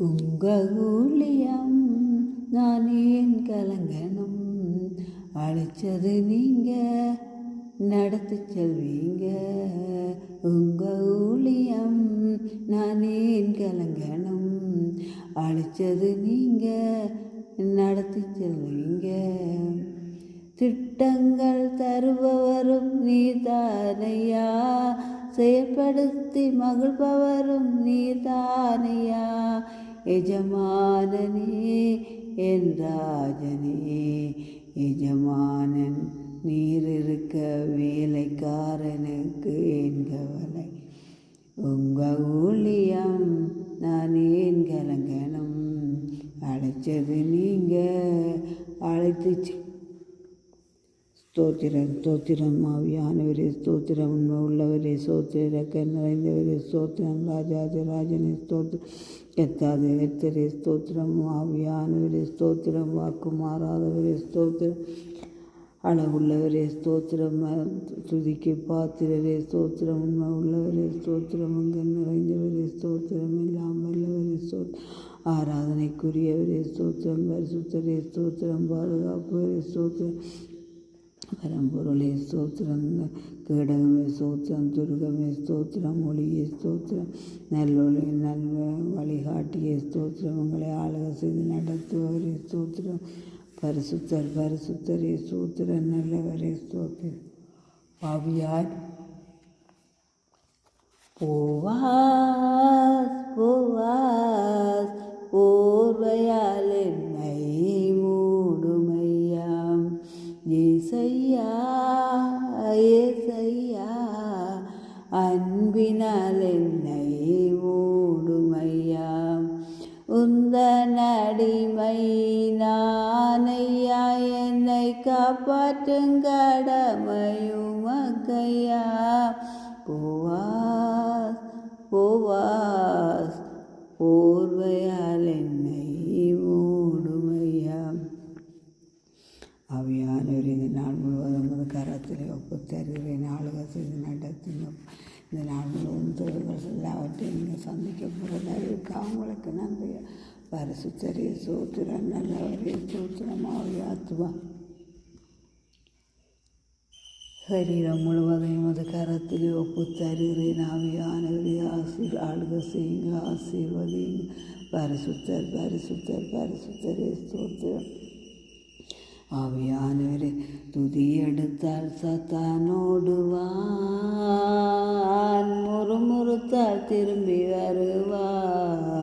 உங்க ஊழியம் நான் ஏன் கலங்கணும், அழைச்சது நீங்க நடத்தி செல்வீங்க. உங்க ஊழியம் நான் ஏன் கலங்கணும், அழைச்சது நீங்க நடத்தி செல்வீங்க. திட்டங்கள் தருபவரும் நீதானையா, செயல்படுத்தி மகிழ்பவரும் நீதானையா. எஜமானனே என் ராஜனே, எஜமானன் நீர் இருக்க வேலைக்காரனுக்கு என் கவலை. உங்க ஊழியம் நான் ஏன் கலங்கணும், அழைச்சது நீங்க அழைத்து. ஸ்தோத்திரம் ஸ்தோத்திரம் ஆவியானவரே, ஸ்தோத்திரம் உண்மை உள்ளவரே, ஸ்தோத்திர நிறைந்தவரே, ஸ்தோத்திரம் ராஜாதி ராஜனே, ஸ்தோத்திரம் எத்தாது எத்தரே, ஸ்தோத்திரம் ஆவியானவரே, ஸ்தோத்திரம் வாக்கு மாறாதவரே, ஸ்தோத்திரம் அழகுள்ளவரே, ஸ்தோத்திரம் துதிக்கு பாத்திரரே, ஸ்தோத்திரம் உண்மை உள்ளவரே, ஸ்தோத்திரம் அங்கே நிறைந்தவரே, ஸ்தோத்திரம் எல்லாம் வல்லவரே, ஆராதனைக்குரியவரே, ஸ்தோத்திரம் பரிசுத்தரே, ஸ்தோத்திரம் பாதுகாப்பவரே, ஸ்தோத்திரம் பரம்பொருளே, ஸ்தோத்திரம் கேடகமே, ஸ்தோத்திரம் துருகமே, ஸ்தோத்திரம் ஒளியே, ஸ்தோத்திரம் நல்லொளி வழிகாட்டியே, ஸ்தோத்திரம் உங்களை ஆளுக செய்து நடத்துவவரே, ஸ்தோத்திரம் பரிசுத்தர் பரிசுத்தரே, ஸ்தோத்திரம் நல்லவரே, ஸ்தோத்திரம் ஆவியார் போவாஸ் போவாஸ் போர்வையால் என்னை மூடுமையாம். ஏசையா ஏசையா அன்பினால் என்னை மூடுமையாம். உந்தன் அடிமை நானையா, என்னை காப்பாற்றும் கடமையும் அக்கையா. போவாஸ் போவாஸ் போர்வையால் என்னை மூடுமையாம். ஆவியானவர் இந்த நாள் முழுவதும் கரத்தில் ஒப்பு தருகிறேன், ஆளுக செய்து நடத்தினோம். இந்த நாள் முழுவதும் தொழில்கள் எல்லாவற்றையும் நீங்கள் சந்திக்க போகிறதற்கு அவங்களுக்கு நன்றி. பரிசுத்தரே, சோத்திரம் நல்லவரே, சோத்திரம் ஆவியாத்துவா சரீரம் முழுவதையும் அது கரத்தில் ஒப்பு தருகிறேன். ஆவியானவரே, ஆளுக செய்யுங்க, ஆசீர்வதிங்க. பரிசுத்தர் பரிசுத்தர் பரிசுத்தரே, சோத்திரம் ஆவியானவரே. துதி எடுத்தால் சத்தானோடுவான், முறுமுறுத்தால் திரும்பி வருவான்.